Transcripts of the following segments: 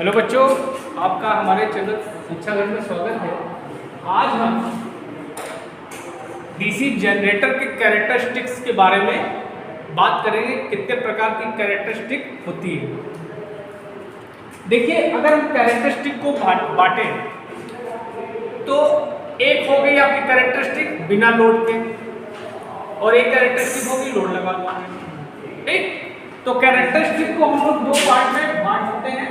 Hello बच्चों, आपका हमारे चैनल शिक्षा घर में स्वागत है। आज हम डीसी जनरेटर के कैरेक्टरिस्टिक्स के बारे में बात करेंगे। कितने प्रकार की कैरेक्टरिस्टिक होती है। देखिए, अगर हम कैरेक्टरिस्टिक को बांटें तो एक हो गई आपकी कैरेक्टरिस्टिक बिना लोड के और एक कैरेक्टरिस्टिक होगी लोड लगा हुआ। ठीक, तो कैरेक्टरिस्टिक को हम लोग दो पार्ट में बांट सकते हैं।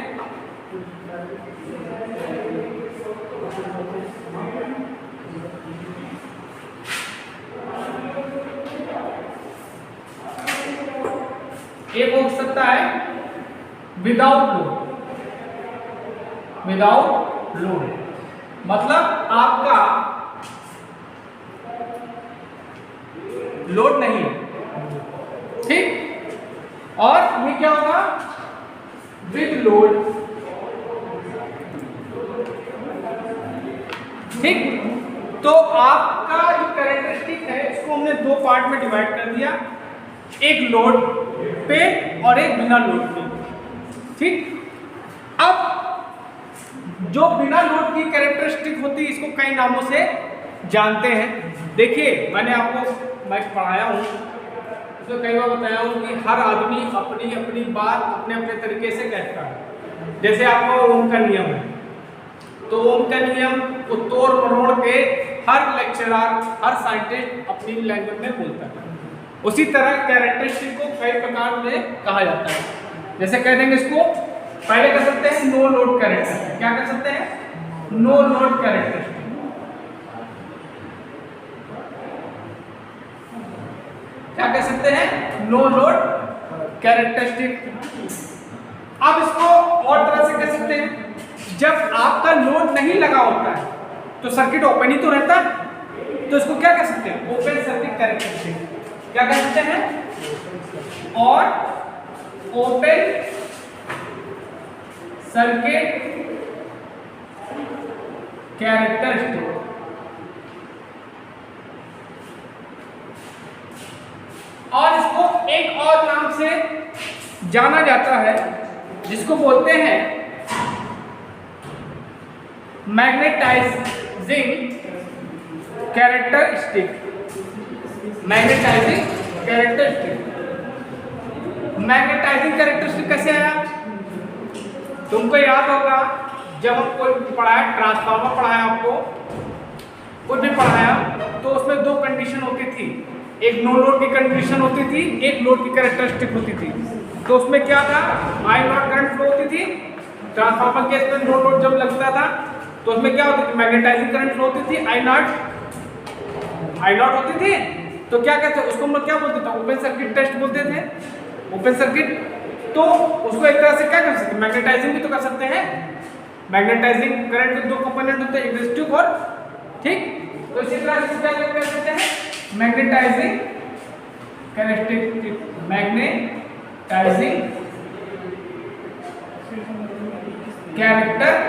एक हो सकता है विदाउट लोड, मतलब आपका लोड नहीं है। ठीक, और ये क्या होगा विद लोड। ठीक, तो आपका जो कैरेक्टरिस्टिक है इसको हमने दो पार्ट में डिवाइड कर दिया, एक लोड पे और एक बिना लोड पे। ठीक, अब जो बिना लोड की कैरेक्टरिस्टिक होती है इसको कई नामों से जानते हैं। देखिए, मैंने आपको मैं पढ़ाया हूँ, तो कई बार बताया हूँ कि हर आदमी अपनी अपनी बात अपने अपने तरीके से कहता है। जैसे आपको ओम का नियम है, तो ओम का नियम को तोड़ मरोड़ के हर लेक्चरर हर साइंटिस्ट अपनी लैंग्वेज में बोलता है। उसी तरह कैरेक्टरिस्टिक को कई प्रकार में कहा जाता है। जैसे कह देंगे, इसको पहले कर सकते हैं नो लोड कैरेक्टरिस्टिक। क्या कर सकते हैं? No load characteristic. क्या कह सकते हैं? No load characteristic. अब इसको और तरह से कह सकते हैं, जब आपका लोड नहीं लगा होता है तो सर्किट ओपन ही तो रहता है, तो इसको क्या कह सकते हैं? Open circuit characteristic. क्या कह सकते हैं? और ओपन सर्किट कैरेक्टरिस्टिक। और इसको एक और नाम से जाना जाता है जिसको बोलते हैं magnetising characteristic. Magnetising characteristic. Magnetising characteristic कैसे आया? तुमको याद होगा, जब हम कोई पढ़ाया, ट्रांसफार्मर पढ़ाया, आपको कुछ भी पढ़ाया, तो उसमें दो कंडीशन होती थी। एक नो लोड की कंडीशन होती थी, एक लोड की कैरेक्टरिस्टिक होती थी। तो उसमें क्या था? आई नॉट करंट फ्लो होती थी। ट्रांसफार्मर केस में नो लोड जब लगता था तो उसमें क्या होती थी? मैग्नेटाइजिंग करंट फ्लो होती थी, आई नॉट होती थी। तो क्या कहते हैं उसको? हम लोग क्या बोलते थे? ओपन सर्किट टेस्ट बोलते थे। ओपन सर्किट, तो उसको एक तरह से क्या कर सकते हैं? मैग्नेटाइजिंग भी तो कर सकते हैं। मैग्नेटाइजिंग करंट के दो कंपोनेंट होते हैं, एक रेजिस्टिव और ठीक। तो इसी तरह से क्या कर सकते हैं? Magnetising characteristic. Magnetising characteristic.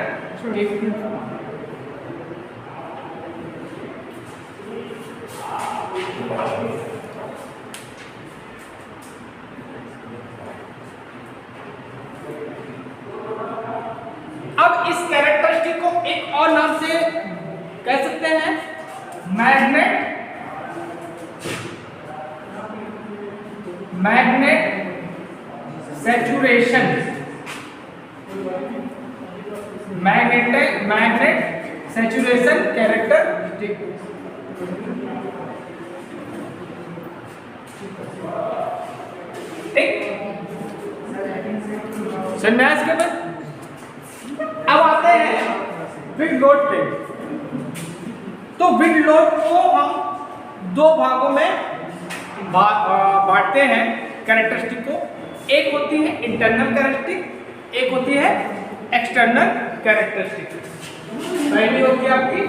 अब इस कैरेक्टरिस्टिक को एक और नाम से कह सकते हैं magnet saturation. Magnet saturation characteristic. ठीक, सन्यास के बाद अब आते हैं विद लोड पे। तो विद लोड को हम दो भागों में बांटते हैं कैरेक्टरिस्टिक को। एक होती है इंटरनल कैरेक्टरिस्टिक, एक होती है एक्सटर्नल कैरेक्टरिस्टिक। पहली होती है आपकी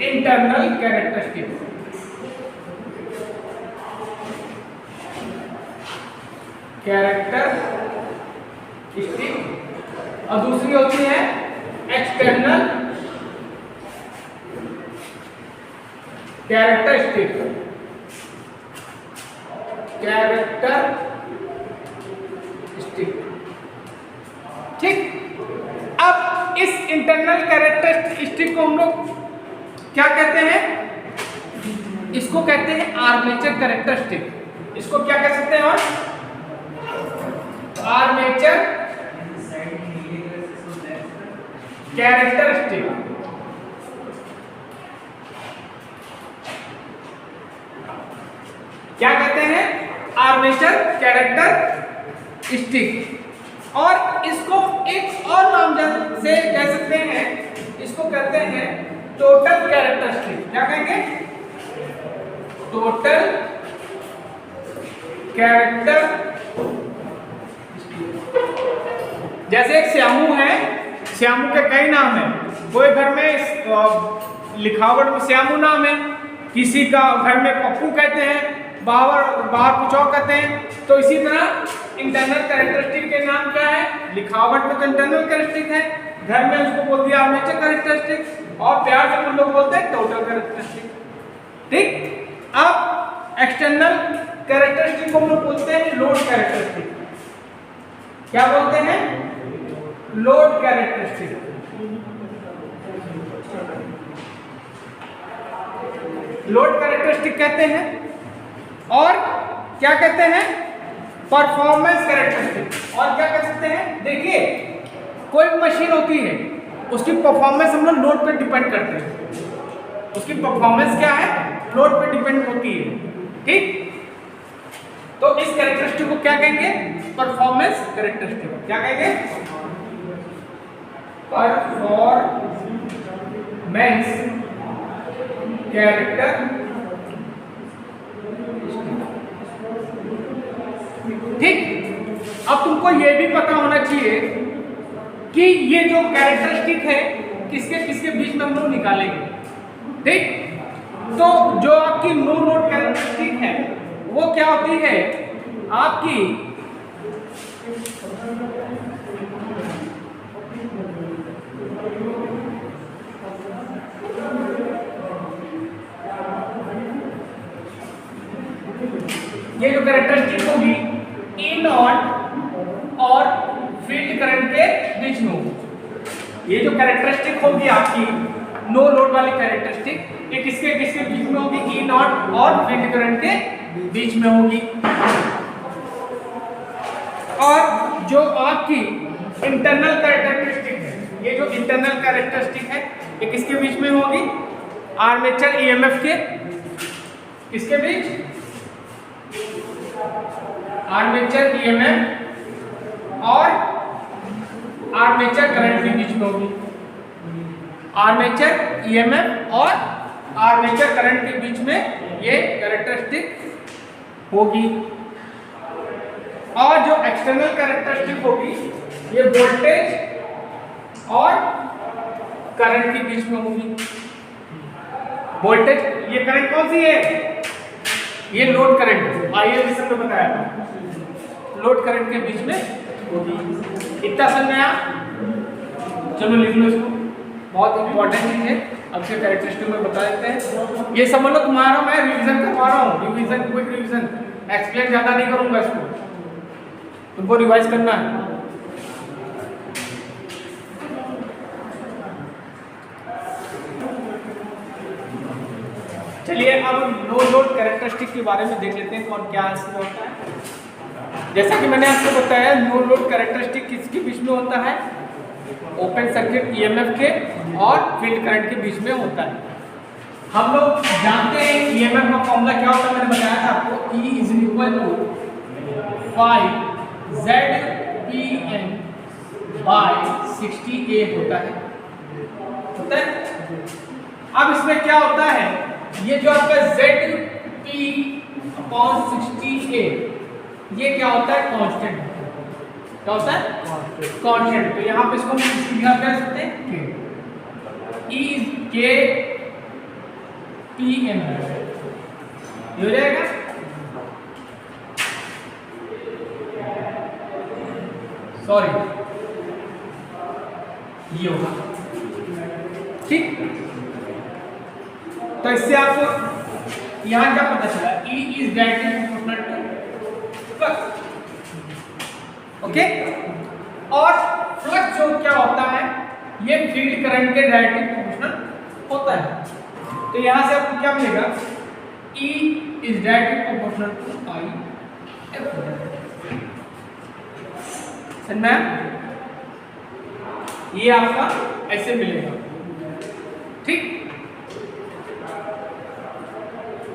इंटरनल कैरेक्टरिस्टिक। और दूसरी होती है एक्सटर्नल कैरेक्टरिस्टिक। इंटरनल कैरेक्टरिस्टिक को हम लोग क्या कहते हैं? इसको कहते हैं आर्मेचर कैरेक्टरिस्टिक। इसको क्या कह सकते हैं? और आर्मेचर कैरेक्टरिस्टिक। क्या कहते हैं? Armature characteristic. और इसको एक और नाम से कह सकते हैं, इसको कहते हैं टोटल कैरेक्टरिस्टिक। क्या कहेंगे? Total character. जैसे एक श्यामू है, श्यामू के कई नाम हैं। कोई घर में लिखावट में श्यामू नाम है, किसी का घर में पप्पू कहते हैं, बाहर कुछ और कहते हैं। तो इसी तरह इंटरनल कैरेक्टरिस्टिक के नाम क्या है? लिखावट में तो इंटरनल कैरेक्टरिस्टिक है, घर में उसको बोल दिया आर्मेचर कैरेक्टरिस्टिक, और प्यार से हम लोग बोलते हैं टोटल कैरेक्टरिस्टिक। ठीक। अब एक्सटर्नल कैरेक्टरिस्टिक को हम लोग बोलते हैं लोड कैरेक्टरिस्टिक। क्या बोलते हैं? Load characteristic. लोड कैरेक्टरिस्टिक कहते हैं। और क्या कहते हैं? Performance characteristic. और क्या कह सकते हैं? देखिए, कोई मशीन होती है, उसकी परफॉर्मेंस हम लोग लोड पे डिपेंड करते हैं। उसकी परफॉर्मेंस क्या है? लोड पे डिपेंड होती है। ठीक। तो इस कैरेक्टरिस्टिक को क्या कहेंगे? Performance characteristic. क्या कहेंगे? Performance character. ठीक। अब तुमको ये भी पता होना चाहिए कि ये जो कैरेक्टरिस्टिक है किसके किसके बीच में हम लोग निकालेंगे। ठीक। तो जो आपकी नो लोड कैरेक्टरिस्टिक है वो क्या होती है? आपकी ये जो कैरेक्टरिस्टिक होगी ई नॉट और फील्ड करंट के बीच में होगी। ये जो कैरेक्टरिस्टिक होगी आपकी नो लोड वाली कैरेक्टरिस्टिक, ये किसके किसके बीच में होगी? ई नॉट और फील्ड करंट के बीच में होगी। और जो आपकी इंटरनल कैरेक्टरिस्टिक है, ये जो इंटरनल कैरेक्टरिस्टिक है ये किसके बीच में होगी? आर्मेचर ईएमएफ के किसके बीच? आर्मेचर ईएमएफ और आर्मेचर करंट के बीच में होगी। आर्मेचर ईएमएफ और आर्मेचर करंट के बीच में ये कैरेक्टरिस्टिक होगी। और जो एक्सटर्नल कैरेक्टरिस्टिक होगी ये वोल्टेज और करंट के बीच में होगी। वोल्टेज, ये करंट कौन सी है? ये लोड करंट, आइए इस में बताया था, लोड करंट के बीच में होगी। इतना समझ में आया? चलो लिख लो इसको, बहुत इंपॉर्टेंट चीज है। अब से कैरेक्टरिस्टिक में बता देते हैं। ये समझ लो तुम्हारा मैं रिवीजन करवा रहा हूँ, रिवीजन, क्विक रिवीजन, एक्सप्लेन ज्यादा नहीं करूंगा इसको, तुमको रिवाइज करना है। चलिए अब नो लोड कैरेक्टरिस्टिक के बारे में देख लेते हैं कौन क्या इसमें होता है। जैसा कि मैंने आपको बताया नो लोड कैरेक्टरिस्टिक किसके बीच में होता है? ओपन सर्किट ईएमएफ के और फील्ड करंट के बीच में होता है। हम लोग जानते हैं ईएमएफ का फॉर्मूला क्या होता है, मैंने बताया था आपको, E = 5ZPN/60A होता है। अब इसमें क्या होता है? ये जो आपका ZP/60A ये क्या होता है? कांस्टेंट। क्या होता है? कांस्टेंट। तो यहाँ पे इसको हम लिखा कर सकते हैं E/KPN हो जाएगा। सॉरी, ये होगा। ठीक। तो इससे आपको यहां क्या पता चला? E is directly proportional to flux। Okay. और फ्लक्स जो क्या होता है ये फील्ड करंट के डायरेक्टली प्रोपोर्शनल होता है। तो यहां से आपको क्या मिलेगा, E is directly proportional to I F। समझ में? ये आपका ऐसे मिलेगा, ठीक।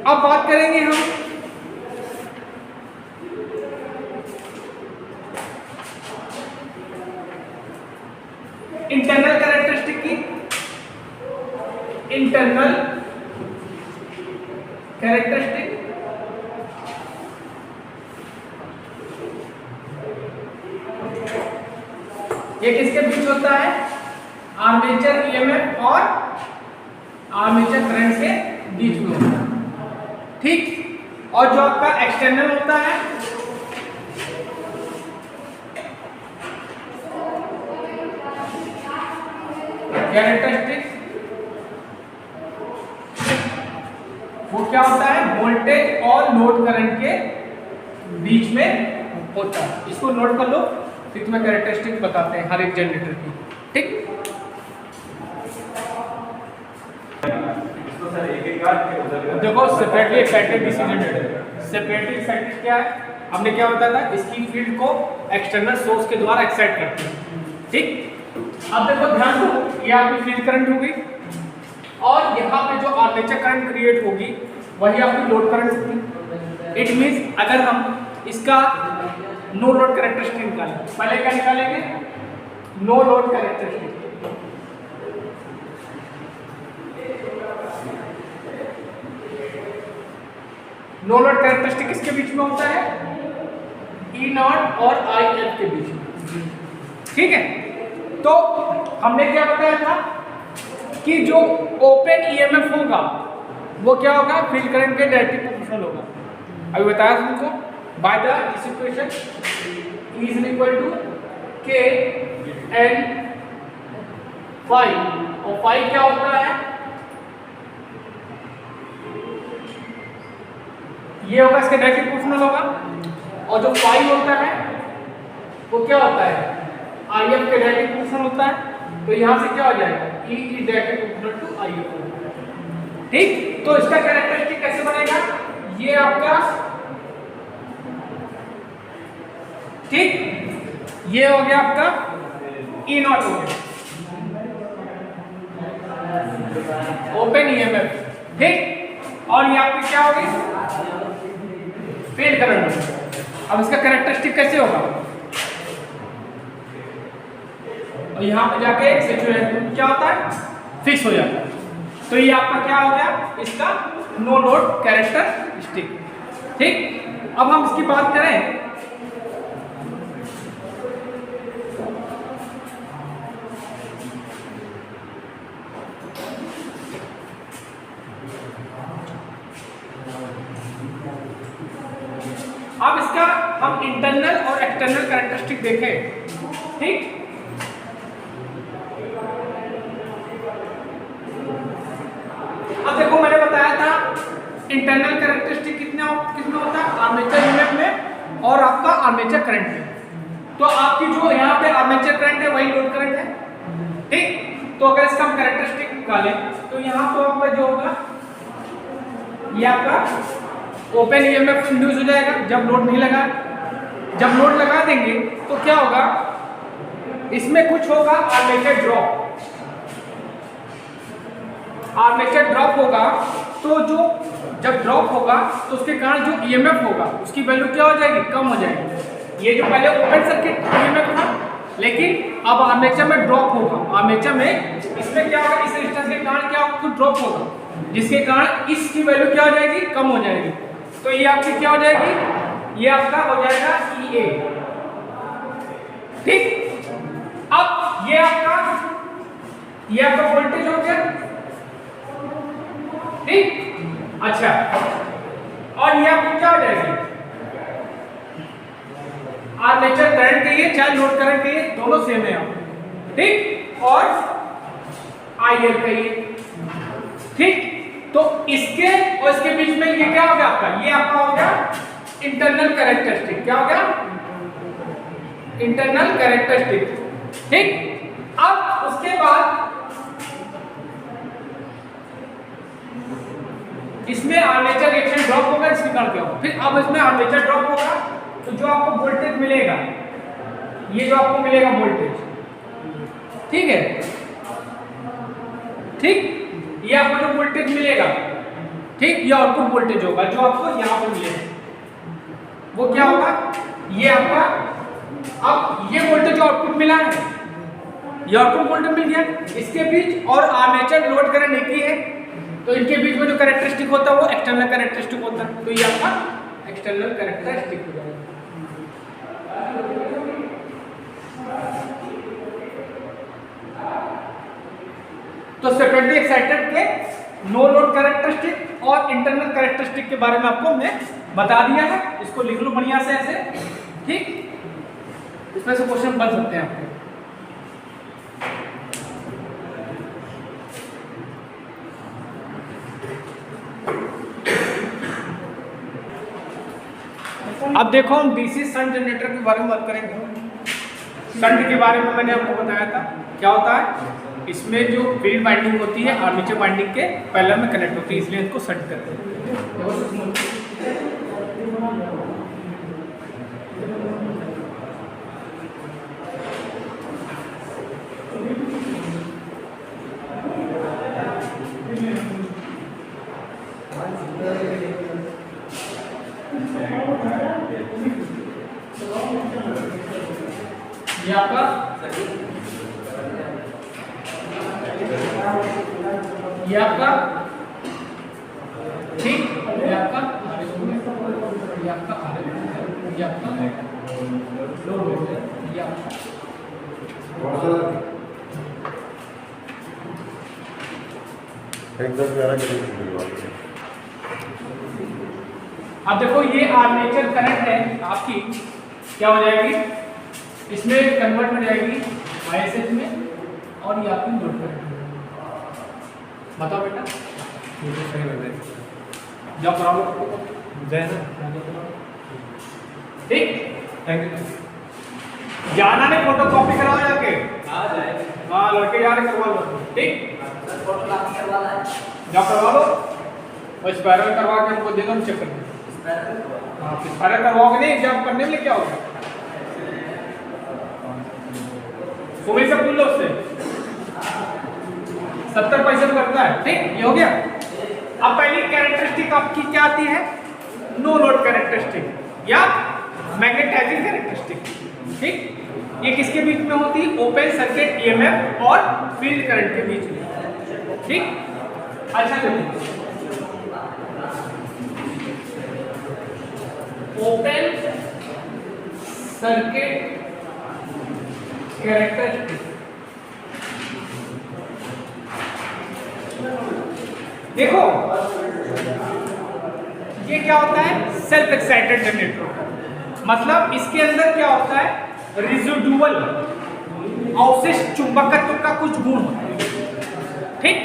अब बात करेंगे हम इंटरनल कैरेक्टरिस्टिक की। इंटरनल कैरेक्टरिस्टिक ये किसके बीच होता है, आर्मेचर ईएमएफ और आर्मेचर करंट के बीच में होता है, ठीक। और जो आपका एक्सटर्नल होता है कैरेक्टरिस्टिक, वो क्या होता है, वोल्टेज और लोड करंट के बीच में होता है। इसको नोट कर लो, फिर तुम्हें कैरेक्टरिस्टिक बताते हैं हर एक जनरेटर की, ठीक। देखो separately excited DC generator, separately excited क्या है, हमने क्या बताया था, इसकी फील्ड को एक्सटर्नल सोर्स के द्वारा एक्साइट करते हैं, ठीक। अब देखो ध्यान दो, ये आपकी फील्ड करंट होगी और यहाँ पे जो आर्मेचर करंट क्रिएट होगी वही आपकी लोड करंट होगी। इट मींस अगर हम इसका नो लोड कैरेक्टरिस्टिक निकालें, पहले क्या निकालेंगे, no load characteristic. No load characteristic किसके बीच में होता है, E नॉट और IF के बीच में, ठीक है। तो हमने क्या बताया था कि जो ओपन ईएमएफ होगा वो क्या होगा, फील्ड करंट के डायरेक्टली प्रोपोर्शनल होगा। अभी बताया तुमको बाय द इस equation E is equal to K N phi, और phi क्या होता है, ये होगा इसके डायरेक्टली प्रोपोर्शनल होगा। और जो phi होता है वो क्या होता है, IF के डायरेक्टली प्रोपोर्शनल होता है। तो यहां से क्या हो जाएगा, E is directly proportional to IF, ठीक। तो इसका कैरेक्टरिस्टिक कैसे बनेगा, ये आपका, ठीक, ये हो गया आपका E नॉट हो गया ओपन ईएमएफ, ठीक। और ये आपकी क्या होगी, फील्ड करंट। अब इसका कैरेक्टरिस्टिक कैसे होगा, और यहाँ पे जाके सैचुरेशन क्या होता है, फिक्स हो जाता है। तो ये आपका क्या हो गया, इसका नो लोड कैरेक्टरिस्टिक, ठीक। अब हम इसकी बात करें अब इसका, हम इंटरनल और एक्सटर्नल कैरेक्टरिस्टिक देखें, ठीक। अब देखो मैंने बताया था इंटरनल कैरेक्टरिस्टिक कितना होता है, आर्मेचर ईएमएफ में और आपका आर्मेचर करंट में। तो आपकी जो यहाँ पे आर्मेचर करंट है वही लोड करंट है, ठीक। तो अगर इसका हम कैरेक्टरिस्टिक निकालें तो यहाँ तो आपका जो होगा, ये आपका ओपन ईएमएफ इंड्यूस हो जाएगा जब लोड नहीं लगा। जब लोड लगा देंगे तो क्या होगा, इसमें कुछ होगा आर्मेचर ड्रॉप। आर्मेचर ड्रॉप होगा तो जो जब ड्रॉप होगा तो उसके कारण जो ईएमएफ होगा उसकी वैल्यू क्या हो जाएगी, कम हो जाएगी। ये जो पहले ओपन सर्किट ईएमएफ था, लेकिन अब आर्मेचर में ड्रॉप होगा। आर्मेचर में इसमें क्या होगा, इस रेजिस्टेंस के कारण क्या होगा, कुछ ड्रॉप होगा, जिसके कारण इसकी वैल्यू क्या हो जाएगी, कम हो जाएगी। तो ये आपकी क्या हो जाएगी, ये आपका हो जाएगा EA, ठीक। अब ये आपका वोल्टेज हो गया, ठीक। अच्छा, और ये आपकी क्या हो जाएगी, आर्मेचर करंट कहिए चाहे लोड करंट कहिए, दोनों सेम है आप, ठीक। और IL कहिए, ठीक। तो इसके और इसके बीच में ये क्या हो गया आपका, ये आपका हो गया इंटरनल कैरेक्टरिस्टिक। क्या हो गया, इंटरनल कैरेक्टरिस्टिक, ठीक। अब उसके बाद इसमें आर्मेचर रिएक्शन ड्रॉप होगा, इसके कारण क्या होगा, फिर अब इसमें आर्मेचर ड्रॉप होगा तो जो आपको वोल्टेज मिलेगा, ये जो आपको मिलेगा वोल्टेज, ठीक है, ठीक, ये आपको जो वोल्टेज मिलेगा, ठीक, ये आउटपुट वोल्टेज होगा जो आपको यहाँ पर मिलेगा, वो क्या होगा, ये आपका, अब ये वोल्टेज जो आउटपुट मिला है, ये आउटपुट वोल्टेज मिल गया, इसके बीच और आर्मेचर लोड करंट एक ही है, तो इनके बीच में जो कैरेक्टरिस्टिक होता है वो एक्सटर्नल कैरेक्टरिस्टिक होता है, तो ये आपका एक्सटर्नल कैरेक्टरिस्टिक हो जाएगा। तो सेपरेटली एक्साइटेड के नो लोड कैरेक्टरिस्टिक और इंटरनल कैरेक्टरिस्टिक के बारे में आपको हमने बता दिया है, इसको लिख लो बढ़िया से ऐसे, ठीक, इसमें से क्वेश्चन बन सकते हैं आपके। अब देखो हम डीसी शंट जनरेटर के बारे में बात करेंगे। शंट के बारे में मैंने आपको बताया था क्या होता है, इसमें जो फील्ड वाइंडिंग होती है आर्मेचर वाइंडिंग के पैरेलल में कनेक्ट होती है, इसलिए इसको शंट कहते हैं। ये आपका ये आपका ठीक, ये आपका ये आपका ये आपका लोड है, ये आपका अब देखो ये आर्मेचर करंट है आपकी, क्या हो जाएगी, इसमें कन्वर्ट हो जाएगी आईएसएच में, और ये आपकी लोड करंट। बताओ बेटा, ये तो सही लग रहा है, जब प्रॉब्लम ठीक, थैंक यू। जाना नहीं, फोटो कॉपी कराओ जाके, हाँ लड़के जा रहे करवा लो, ठीक, जब करवा लो और स्पायरल करवा के हमको दे दो, हम चेक कर लेंगे। हाँ स्पायरल करवाओगे नहीं, एग्जाम करने में क्या होगा, सुमित से पूछ लो उससे, 70% करता है, ठीक, ये हो गया। अब पहली कैरेक्टरिस्टिक आपकी क्या आती है, नो लोड कैरेक्टरिस्टिक या मैग्नेटाइजिंग कैरेक्टरिस्टिक, ठीक, ये किसके बीच में होती है, ओपन सर्किट ईएमएफ और फील्ड करंट के बीच में, ठीक। अच्छा देखो, ओपन सर्किट कैरेक्टरिस्टिक, देखो ये क्या होता है, सेल्फ एक्साइटेड जनरेटर, मतलब इसके अंदर क्या होता है, रेजिडुअल अवशिष्ट चुंबकत्व का कुछ गुण होता है, ठीक।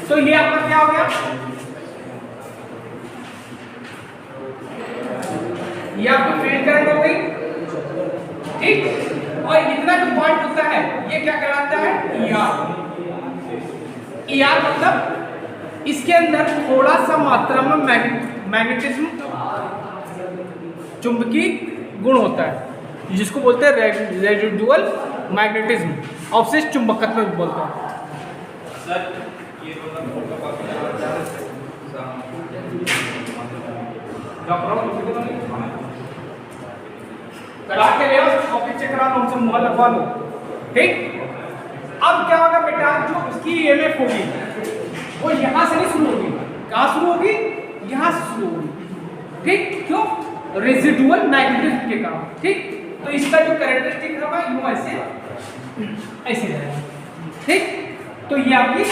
तो ये आपका क्या हो गया, ये आपकी फील्ड करंट हो गई, ठीक, और इतना जो पॉइंट होता है ये क्या कहलाता है, ईआर। ईआर मतलब इसके अंदर थोड़ा सा मात्रा में मैग्नेटिज्म चुंबकीय गुण होता है, जिसको बोलते हैं रेजिडुअल मैग्नेटिज्म, अवशिष्ट चुंबकत्व बोलते हैं। करा के ले आओ, कॉपी चेक करा लो, उनसे मुहर लगवा लो, ठीक। अब क्या होगा बेटा, जो उसकी ईएमएफ होगी वो यहाँ से नहीं शुरू होगी, कहाँ शुरू होगी, यहाँ से शुरू होगी, ठीक, क्यों, रेजिडुअल मैग्नेटिज्म के कारण, ठीक। तो इसका जो कैरेक्टरिस्टिक होगा वो ऐसे ऐसे रहेगा, ठीक। तो ये आपकी,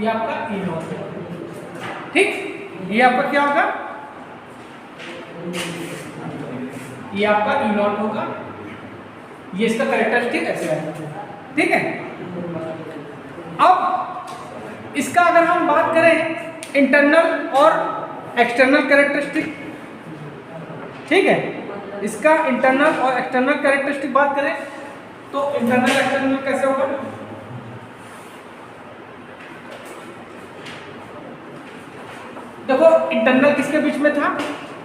ये आपका ई नॉट, ठीक, ये आपका क्या होगा, ये आपका ई नॉट होगा, ये इसका कैरेक्टरिस्टिक ऐसे आएगा, ठीक है। अब इसका अगर हम बात करें इंटरनल और एक्सटर्नल कैरेक्टरिस्टिक, ठीक है, इसका इंटरनल और एक्सटर्नल कैरेक्टरिस्टिक बात करें तो इंटरनल एक्सटर्नल कैसे होगा? देखो इंटरनल किसके बीच में था?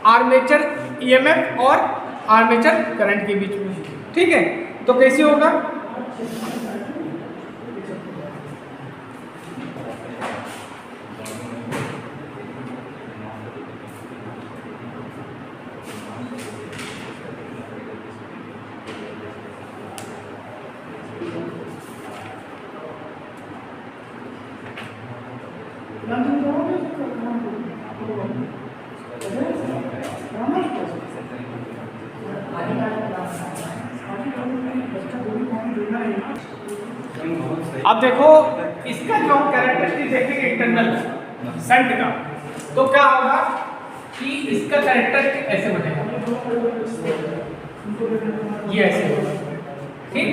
आर्मेचर ईएमएफ और आर्मेचर करंट के बीच में, ठीक है। तो कैसे होगा? अब देखो इसका जो कैरेक्टरिस्टिक देखेंगे इंटरनल शंट का, तो क्या होगा कि इसका कैरेक्टरिस्टिक ऐसे बनेगा, ये ऐसे होगा, ठीक।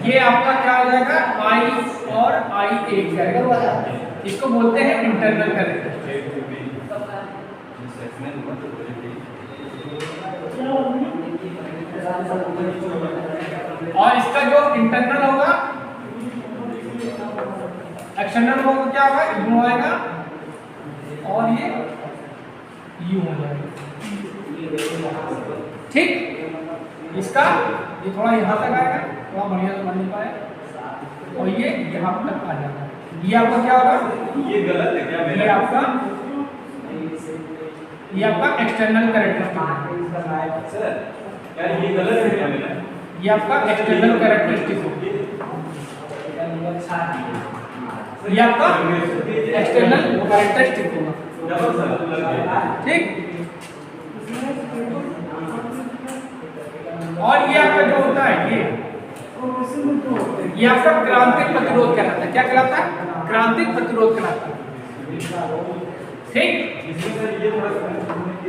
ये आपका क्या हो जाएगा? आई और आई एक जाएगा, इसको बोलते हैं इंटरनल कैरेक्टरिस्टिक। और इसका जो इंटरनल होगा, एक्सटर्नल होगा क्या होगा? यू आएगा और ये यू हो जाएगा, ठीक। इसका ये थोड़ा यहाँ तक आएगा, थोड़ा बढ़िया तो बन नहीं पाया, और ये यहाँ तक आ जाएगा। ये आपका क्या होगा? ये गलत है क्या मेरा? ये आपका एक्सटर्नल कैरेक्टरिस्टिक है सर, क्या ये गलत है क्या मेरा? ये आपका एक्सटर्नल कैरेक्टरिस्टिक होगा, ये आपका एक्सटर्नल कैरेक्टरिस्टिक होगा, ठीक। और ये आपका जो होता है ये आपका क्रांतिक प्रतिरोध कहलाता है। क्या कहलाता है? क्रांतिक प्रतिरोध कहलाता है, ठीक।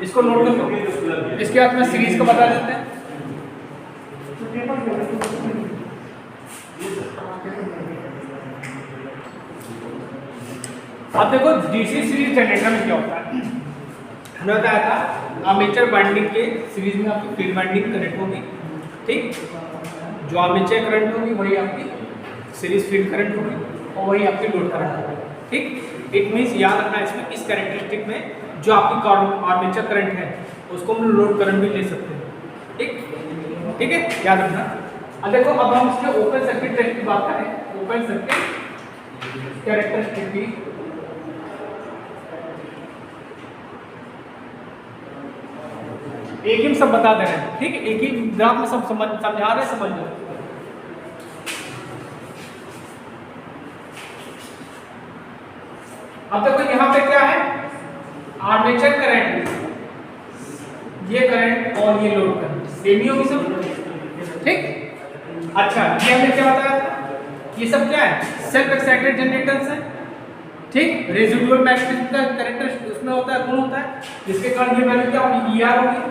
इसको नोट कर लो। इसके बाद में सीरीज को बता देते हैं। अब देखो डीसी सीरीज जनरेटर में क्या होता है, हमने बताया था आर्मेचर वाइंडिंग के सीरीज में आपकी फील्ड वाइंडिंग कनेक्ट होगी, ठीक। जो आर्मेचर करंट होगी वही आपकी सीरीज फील्ड करंट होगी और वही आपकी लोड करंट होगी, ठीक। इट मीन्स याद रखना इसमें, इस कैरेक्टरिस्टिक में जो आपकी आर्मेचर करंट है उसको हम लोड करंट भी ले सकते हैं, ठीक, ठीक है, याद रखना। अब देखो अब हम इसके ओपन सर्किट टेस्ट की बात करें। ओपन सर्किट कैरेक्टरिस्टिक की एक ही सब बता दे रहे हैं, ठीक है, एक ही ग्राफ में सब समझा रहे हैं, समझ लो। अब देखो यहाँ पे क्या है? आर्मेचर करंट, ये करंट और ये लोड करंट सेम ही होगी सब, ठीक। अच्छा ये हमने क्या बताया था? ये सब क्या है? सेल्फ एक्साइटेड जनरेटर्स है, ठीक। रेजिडुअल मैग्नेटिज्म का कैरेक्टर उसमें होता है, गुण होता है, जिसके कारण ये वैल्यू क्या होगी? ER होगी,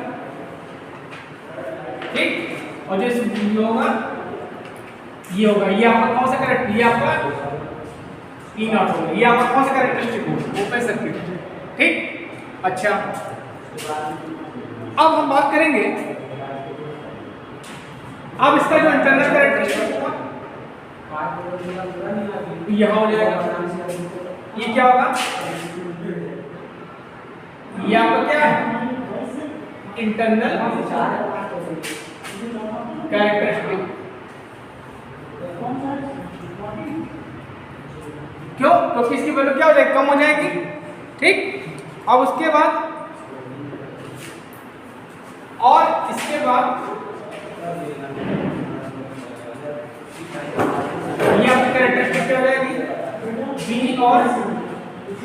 ठीक। और जो ये होगा, ये होगा, ये आपका कौन सा कैरेक्टर? ये आपका E नॉट होगा, ये आपका कौन सा कैरेक्टरिस्टिक होगा? ओपन सर्किट, ठीक। अच्छा अब हम बात करेंगे, अब इसका जो इंटरनल कैरेक्टरिस्टिक होगा यहाँ हो जाएगा, ये क्या होगा? ये आपका क्या है? Internal characteristic. क्यों? क्योंकि इसकी वैल्यू क्या हो जाएगी? कम हो जाएगी, ठीक। अब उसके बाद और इसके बाद ये आपकी कैरेक्टरिस्टिक क्या हो जाएगी? B और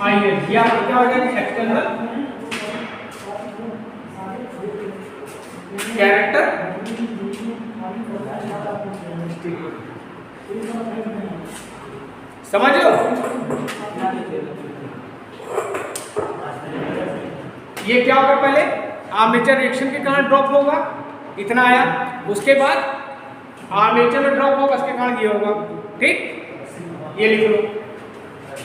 IL, ये आपकी क्या हो जाएगी? एक्सटर्नल कैरेक्टर, समझ लो। ये क्या होगा? पहले आर्मेचर रिएक्शन के कारण ड्रॉप होगा, इतना आया, उसके बाद आर्मेचर में ड्रॉप होगा, उसके कारण ये होगा, ठीक। ये लिख लो,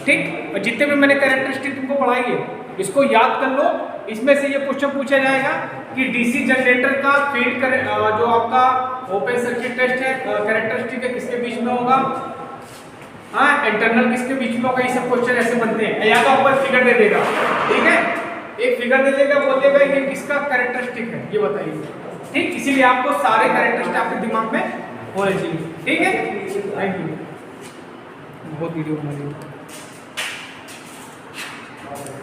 ठीक। और जितने भी मैंने कैरेक्टरिस्टिक तुमको पढ़ाई है इसको याद कर लो। इसमें से ये क्वेश्चन पूछा जाएगा कि डीसी जनरेटर का फील्ड जो आपका ओपन सर्किट टेस्ट है, कैरेक्टरिस्टिक है किसके बीच में होगा, हाँ इंटरनल किसके बीच में होगा, ये सब क्वेश्चन ऐसे बनते हैं। या तो आपको फिगर दे देगा, ठीक है, एक फिगर दे देगा, बोलेगा ये किसका कैरेक्टरिस्टिक है ये बताइए, ठीक। इसीलिए आपको सारे कैरेक्टरिस्टिक आपके दिमाग में होने चाहिए, ठीक है। थैंक यू, बहुत वीडियो बना ली।